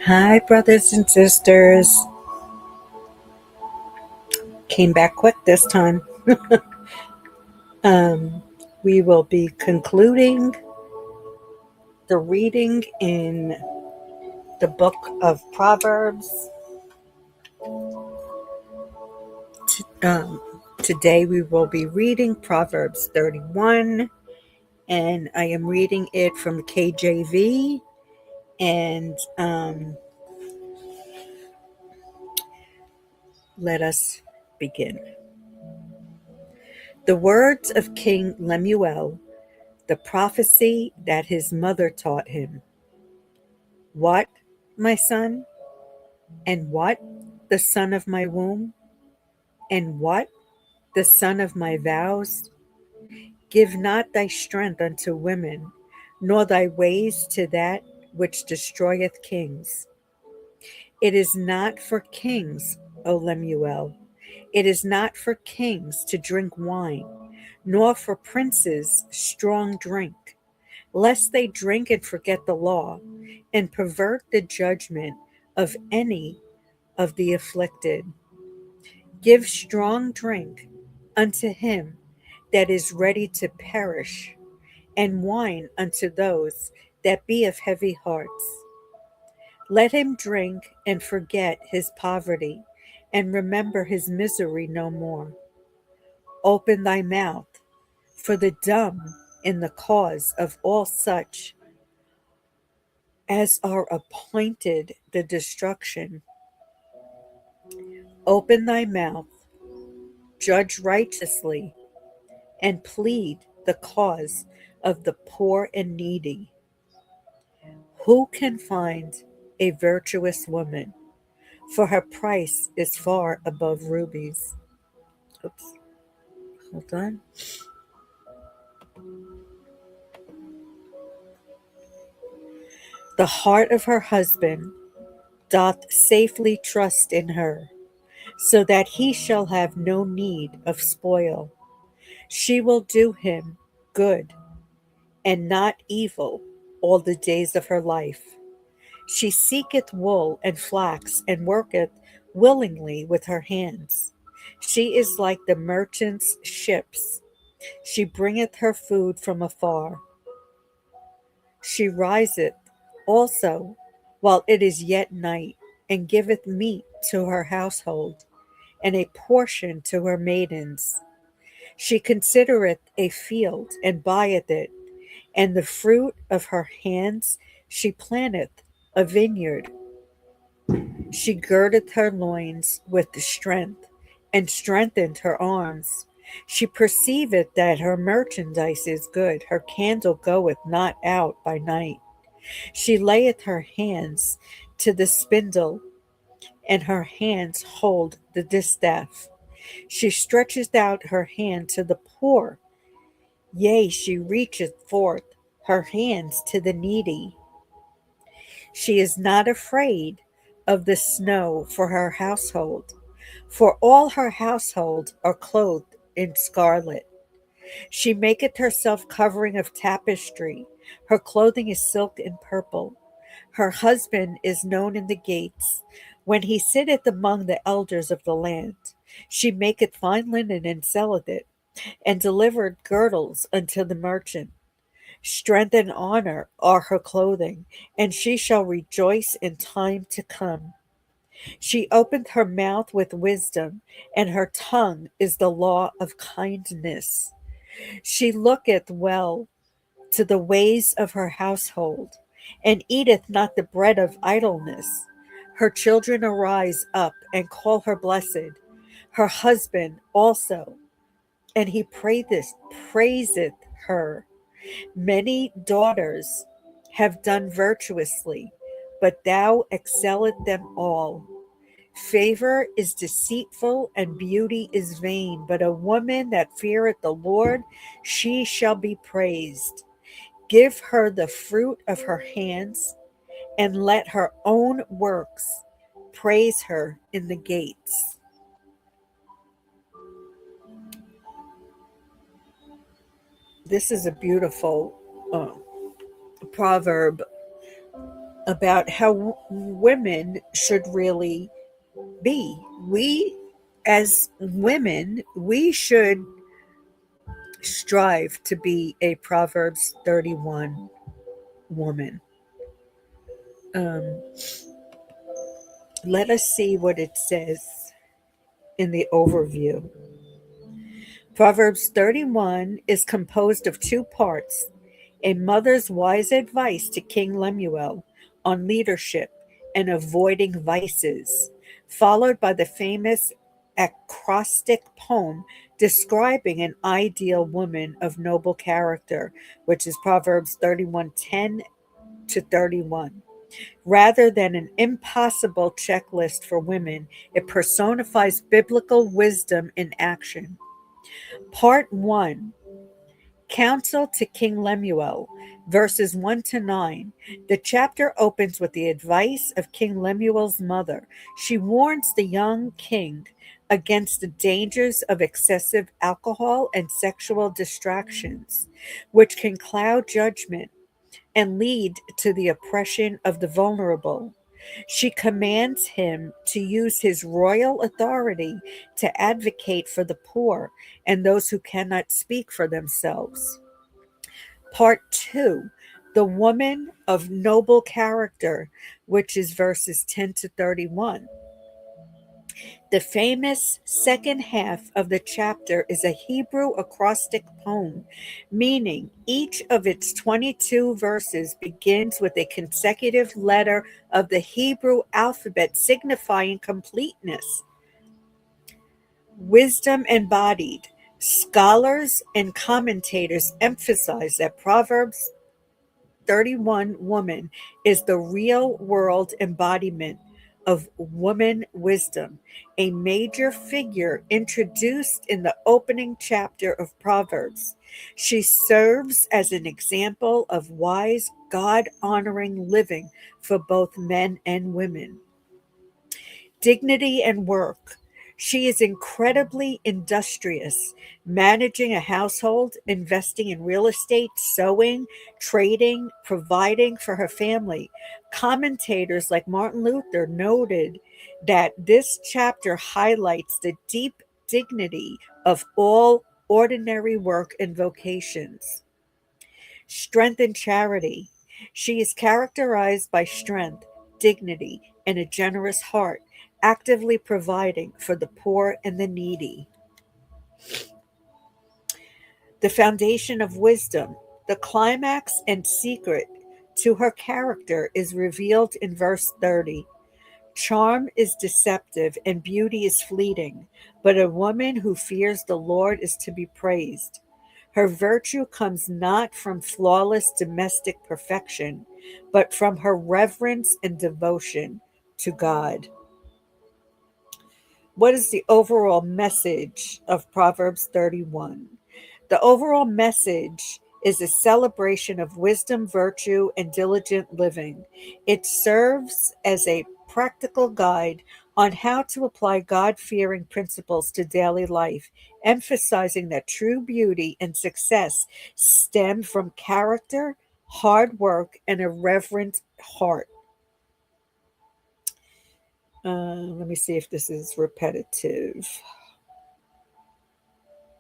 Hi, brothers and sisters. Came back quick this time. Um, we will be concluding the reading in the book of Proverbs. Today we will be reading Proverbs 31, and I am reading it from KJV. And let us begin. The words of King Lemuel, the prophecy that his mother taught him. What, my son? And what? The son of my womb? And what? The son of my vows? Give not thy strength unto women, nor thy ways to that which destroyeth kings. It is not for kings, O Lemuel, it is not for kings to drink wine, nor for princes strong drink, lest they drink and forget the law, and pervert the judgment of any of the afflicted. Give strong drink unto him that is ready to perish, and wine unto those that be of heavy hearts. Let him drink and forget his poverty, and remember his misery no more. Open thy mouth for the dumb in the cause of all such as are appointed the destruction. Open thy mouth, judge righteously, and plead the cause of the poor and needy. Who can find a virtuous woman? For her price is far above rubies. Oops, hold on. The heart of her husband doth safely trust in her, so that he shall have no need of spoil. She will do him good and not evil all the days of her life. She seeketh wool and flax, and worketh willingly with her hands. She is like the merchant's ships. She bringeth her food from afar. She riseth also while it is yet night, and giveth meat to her household, and a portion to her maidens. She considereth a field, and buyeth it, and the fruit of her hands she planteth a vineyard. She girdeth her loins with strength, and strengthened her arms. She perceiveth that her merchandise is good, her candle goeth not out by night. She layeth her hands to the spindle, and her hands hold the distaff. She stretcheth out her hand to the poor, yea, she reacheth forth her hands to the needy. She is not afraid of the snow for her household, for all her household are clothed in scarlet. She maketh herself covering of tapestry. Her clothing is silk and purple. Her husband is known in the gates, when he sitteth among the elders of the land. She maketh fine linen and selleth it, and delivered girdles unto the merchant. Strength and honor are her clothing, and she shall rejoice in time to come. She opened her mouth with wisdom, and her tongue is the law of kindness. She looketh well to the ways of her household, and eateth not the bread of idleness. Her children arise up and call her blessed, her husband also, and he praiseth her. Many daughters have done virtuously, but thou excelleth them all. Favor is deceitful and beauty is vain, but a woman that feareth the Lord, she shall be praised. Give her the fruit of her hands, and let her own works praise her in the gates. This is a beautiful proverb about how women should really be. We, as women, we should strive to be a Proverbs 31 woman. Um, Let us see what it says in the overview. Proverbs 31 is composed of two parts: a mother's wise advice to King Lemuel on leadership and avoiding vices, followed by the famous acrostic poem describing an ideal woman of noble character, which is Proverbs 31:10 to 31. Rather than an impossible checklist for women, it personifies biblical wisdom in action. Part 1: Counsel to King Lemuel, verses 1 to 9. The chapter opens with the advice of King Lemuel's mother. She warns the young king against the dangers of excessive alcohol and sexual distractions, which can cloud judgment and lead to the oppression of the vulnerable. She commands him to use his royal authority to advocate for the poor and those who cannot speak for themselves. Part 2: The woman of noble character, which is verses 10 to 31. The famous second half of the chapter is a Hebrew acrostic poem, meaning each of its 22 verses begins with a consecutive letter of the Hebrew alphabet signifying completeness. Wisdom embodied. Scholars and commentators emphasize that Proverbs 31 woman is the real world embodiment of woman wisdom, a major figure introduced in the opening chapter of Proverbs. She serves as an example of wise, God honoring living for both men and women. Dignity and work. She is incredibly industrious, managing a household, investing in real estate, sewing, trading, providing for her family. Commentators like Martin Luther noted that this chapter highlights the deep dignity of all ordinary work and vocations. Strength and charity. She is characterized by strength, dignity, and a generous heart, actively providing for the poor and the needy. The foundation of wisdom. The climax and secret to her character is revealed in verse 30. Charm is deceptive and beauty is fleeting, but a woman who fears the Lord is to be praised. Her virtue comes not from flawless domestic perfection, but from her reverence and devotion to God. What is the overall message of Proverbs 31? The overall message is a celebration of wisdom, virtue, and diligent living. It serves as a practical guide on how to apply God fearing principles to daily life, emphasizing that true beauty and success stem from character, hard work, and a reverent heart. Let me see if this is repetitive.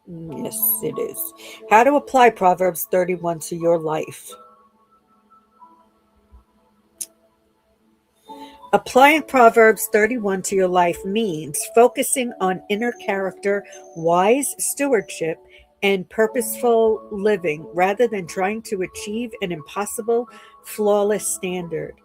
Yes, it is. How to apply Proverbs 31 to your life. Applying Proverbs 31 to your life means focusing on inner character, wise stewardship, and purposeful living rather than trying to achieve an impossible, flawless standard.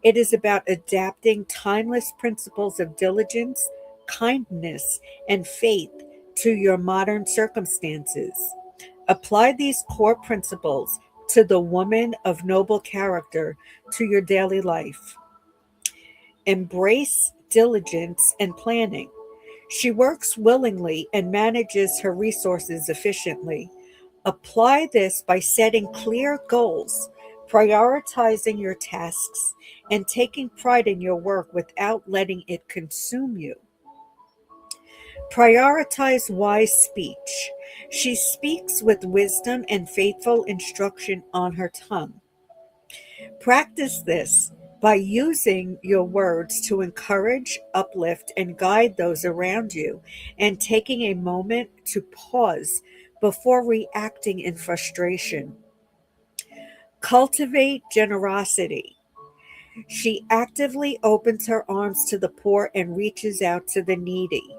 It is about adapting timeless principles of diligence, kindness, and faith to your modern circumstances. Apply these core principles to the woman of noble character to your daily life. Embrace diligence and planning. She works willingly and manages her resources efficiently. Apply this by setting clear goals, prioritizing your tasks, and taking pride in your work without letting it consume you. Prioritize wise speech. She speaks with wisdom and faithful instruction on her tongue. Practice this By using your words to encourage, uplift, and guide those around you, and taking a moment to pause before reacting in frustration. Cultivate generosity. She actively opens her arms to the poor and reaches out to the needy.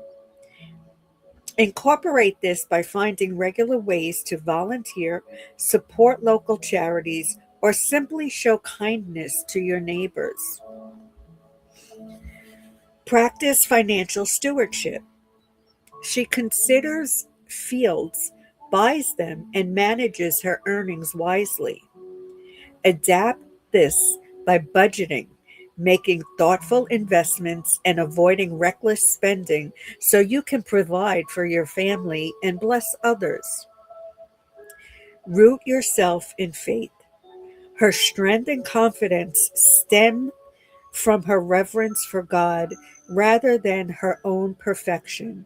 Incorporate this by finding regular ways to volunteer, support local charities, or simply show kindness to your neighbors. Practice financial stewardship. She considers fields, buys them, and manages her earnings wisely. Adapt this by budgeting, making thoughtful investments, and avoiding reckless spending so you can provide for your family and bless others. Root yourself in faith. Her strength and confidence stem from her reverence for God rather than her own perfection.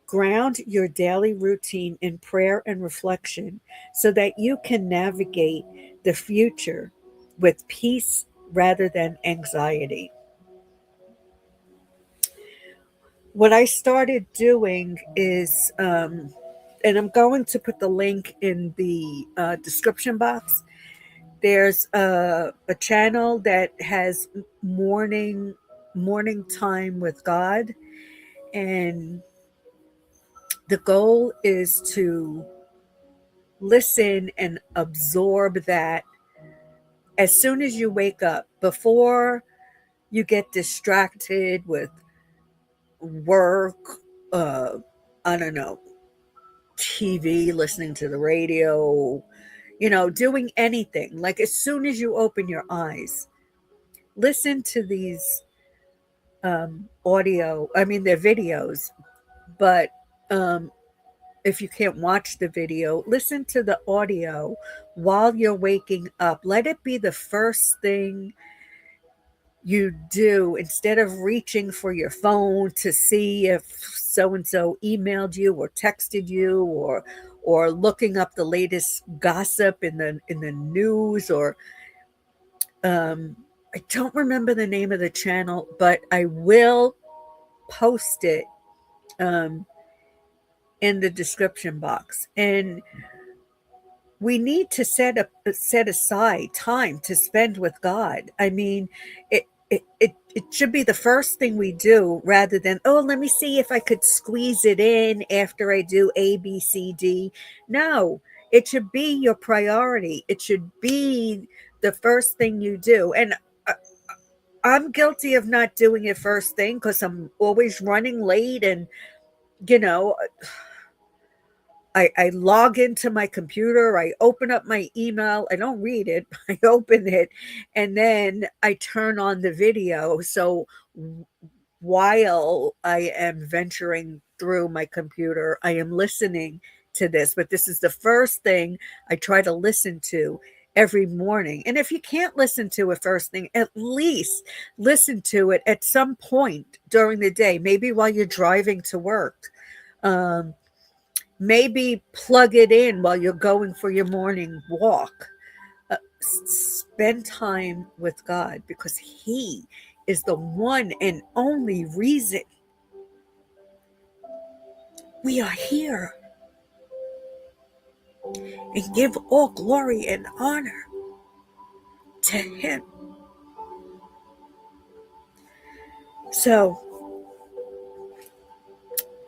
Ground your daily routine in prayer and reflection so that you can navigate the future with peace rather than anxiety. What I started doing is, and I'm going to put the link in the description box. There's a channel that has morning time with God, and the goal is to listen and absorb that as soon as you wake up, before you get distracted with work, uh, I don't know, TV, listening to the radio, doing anything. Like as soon as you open your eyes, listen to these audio. I mean, they're videos, but um, if you can't watch the video, listen to the audio while you're waking up. Let it be the first thing you do instead of reaching for your phone to see if so and so emailed you or texted you, or looking up the latest gossip in the news, or I don't remember the name of the channel, but I will post it um, in the description box. And we need to set aside time to spend with God. I mean, it should be the first thing we do rather than, oh, let me see if I could squeeze it in after I do A, B, C, D. No, it should be your priority. It should be the first thing you do. And uh, I'm guilty of not doing it first thing because I'm always running late, and you know I log into my computer, I open up my email, I don't read it, I open it, and then I turn on the video. So while I am venturing through my computer, I am listening to this, but this is the first thing I try to listen to every morning. And if you can't listen to it first thing, at least listen to it at some point during the day, maybe while you're driving to work. Um, Maybe plug it in while you're going for your morning walk. Spend time with God because He is the one and only reason we are here. And give all glory and honor to Him. So,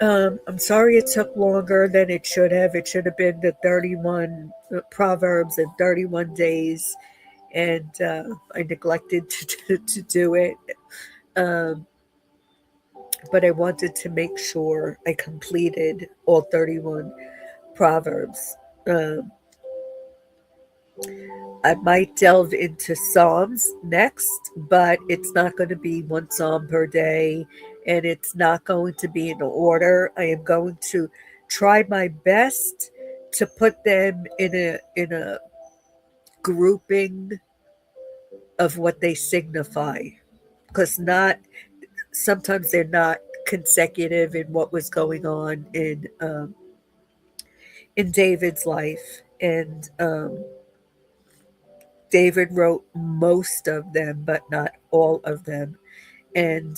I'm sorry it took longer than it should have. It should have been the 31 Proverbs in 31 days. And I neglected to do it. Um, but I wanted to make sure I completed all 31 Proverbs. Um, I might delve into Psalms next, but it's not going to be one Psalm per day, and it's not going to be in order. I am going to try my best to put them in a grouping of what they signify, because not sometimes they're not consecutive in what was going on in David's life. And David wrote most of them, but not all of them. And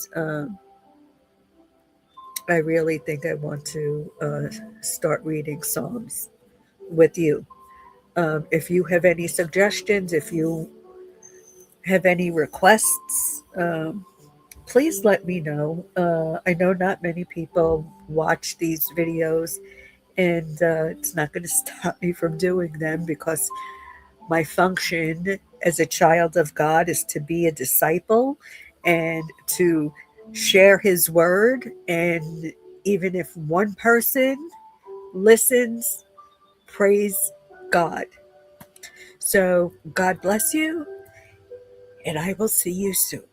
I really think I want to start reading Psalms with you. If you have any suggestions, if you have any requests, please let me know. I know not many people watch these videos, and it's not going to stop me from doing them because my function as a child of God is to be a disciple and to share His word. And even if one person listens, praise God. So, God bless you, and I will see you soon.